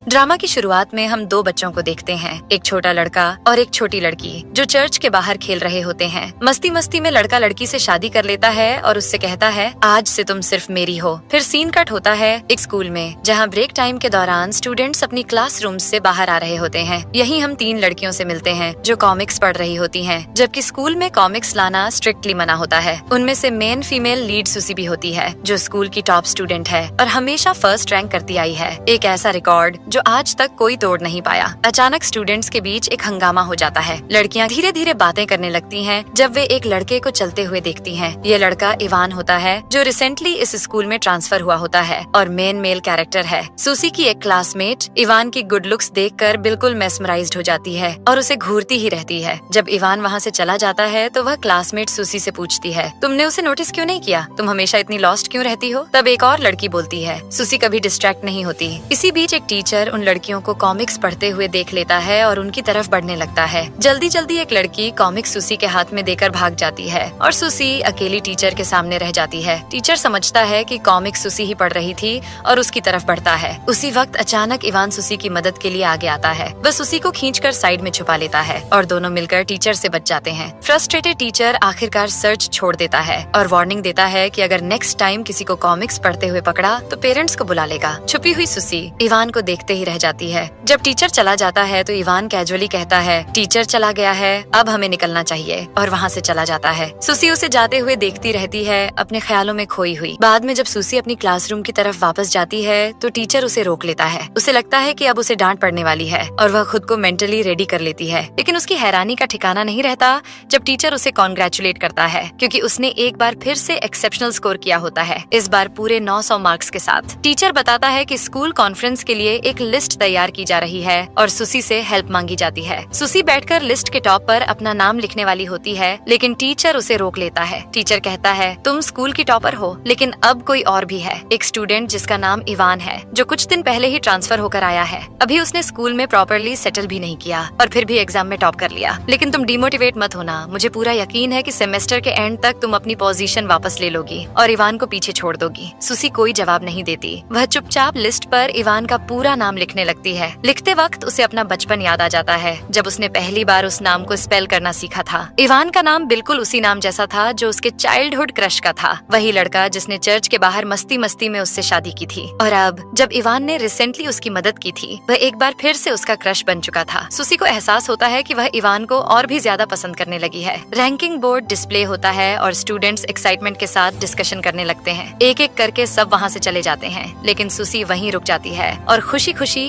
Drama की शुरुआत में हम दो बच्चों को देखते हैं, एक छोटा लड़का और एक छोटी लड़की जो चर्च के बाहर खेल रहे होते हैं। मस्ती मस्ती में लड़का लड़की से शादी कर लेता है और उससे कहता है, आज से तुम सिर्फ मेरी हो। फिर सीन कट होता है एक स्कूल में, जहाँ ब्रेक टाइम के दौरान स्टूडेंट्स अपनी क्लासरूम से बाहर आ रहे होते हैं। यहीं हम तीन लड़कियों से मिलते हैं जो कॉमिक्स पढ़ रही होती हैं, जबकि स्कूल में कॉमिक्स लाना स्ट्रिक्टली मना होता है। उनमें से मेन फीमेल लीड सुसी भी होती है, जो स्कूल की टॉप स्टूडेंट है और हमेशा फर्स्ट रैंक करती आई है। एक ऐसा रिकॉर्ड जो आज तक कोई तोड़ नहीं पाया। अचानक स्टूडेंट्स के बीच एक हंगामा हो जाता है। लड़कियां धीरे धीरे बातें करने लगती हैं जब वे एक लड़के को चलते हुए देखती हैं। ये लड़का इवान होता है, जो रिसेंटली इस स्कूल में ट्रांसफर हुआ होता है और मेन मेल कैरेक्टर है। सुसी की एक क्लासमेट इवान की गुड लुक्स देखकर बिल्कुल मेस्मराइज्ड हो जाती है और उसे घूरती ही रहती है। जब इवान वहाँ से चला जाता है तो वह क्लासमेट सुसी से पूछती है, तुमने उसे नोटिस क्यों नहीं किया? तुम हमेशा इतनी लॉस्ट क्यों रहती हो? तब एक और लड़की बोलती है, सुसी कभी डिस्ट्रैक्ट नहीं होती। इसी बीच एक टीचर उन लड़कियों को कॉमिक्स पढ़ते हुए देख लेता है और उनकी तरफ बढ़ने लगता है। जल्दी जल्दी एक लड़की कॉमिक्स सुसी के हाथ में देकर भाग जाती है और सुसी अकेली टीचर के सामने रह जाती है। टीचर समझता है कि कॉमिक्स सुसी ही पढ़ रही थी और उसकी तरफ बढ़ता है। उसी वक्त अचानक इवान सुसी की मदद के लिए आगे आता है। वह सुसी को खींचकर साइड में छुपा लेता है और दोनों मिलकर टीचर से बच जाते हैं। फ्रस्ट्रेटेड टीचर आखिरकार सर्च छोड़ देता है और वार्निंग देता है कि अगर नेक्स्ट टाइम किसी को कॉमिक्स पढ़ते हुए पकड़ा तो पेरेंट्स को बुला लेगा। छुपी हुई सुसी इवान को देखते ही रह जाती है। जब टीचर चला जाता है तो इवान कैजुअली कहता है, टीचर चला गया है, अब हमें निकलना चाहिए, और वहाँ से चला जाता है। सुसी उसे जाते हुए देखती रहती है, अपने ख्यालों में खोई हुई। बाद में जब सुसी अपनी क्लासरूम की तरफ वापस जाती है तो टीचर उसे रोक लेता है। उसे लगता है कि अब उसे डांट पड़ने वाली है और वह खुद को मेंटली रेडी कर लेती है। लेकिन उसकी हैरानी का ठिकाना नहीं रहता जब टीचर उसे कॉन्ग्रेचुलेट करता है, क्योंकि उसने एक बार फिर से एक्सेप्शनल स्कोर किया होता है, इस बार पूरे 900 मार्क्स के साथ। टीचर बताता है कि स्कूल कॉन्फ्रेंस के लिए एक लिस्ट तैयार की जा रही है और सुसी से हेल्प मांगी जाती है। सुसी बैठकर लिस्ट के टॉप पर अपना नाम लिखने वाली होती है, लेकिन टीचर उसे रोक लेता है। टीचर कहता है, तुम स्कूल की टॉपर हो, लेकिन अब कोई और भी है, एक स्टूडेंट जिसका नाम इवान है, जो कुछ दिन पहले ही ट्रांसफर होकर आया है। अभी उसने स्कूल में प्रॉपरली सेटल भी नहीं किया और फिर भी एग्जाम में टॉप कर लिया। लेकिन तुम डिमोटिवेट मत होना, मुझे पूरा यकीन है कि सेमेस्टर के एंड तक तुम अपनी पोजीशन वापस ले लोगी और इवान को पीछे छोड़ दोगी। सुसी कोई जवाब नहीं देती। वह चुपचाप लिस्ट पर इवान का पूरा नाम लिखने लगती है। लिखते वक्त उसे अपना बचपन याद आ जाता है, जब उसने पहली बार उस नाम को स्पेल करना सीखा था। इवान का नाम बिल्कुल उसी नाम जैसा था जो उसके चाइल्डहुड क्रश का था, वही लड़का जिसने चर्च के बाहर मस्ती मस्ती में उससे शादी की थी। और अब जब इवान ने रिसेंटली उसकी मदद की थी, वह एक बार फिर से उसका क्रश बन चुका था। सुसी को एहसास होता है कि वह इवान को और भी ज्यादा पसंद करने लगी है। रैंकिंग बोर्ड डिस्प्ले होता है और स्टूडेंट्स एक्साइटमेंट के साथ डिस्कशन करने लगते हैं। एक एक करके सब वहाँ से चले जाते हैं, लेकिन सुसी वहीं रुक जाती है और खुशी खुशी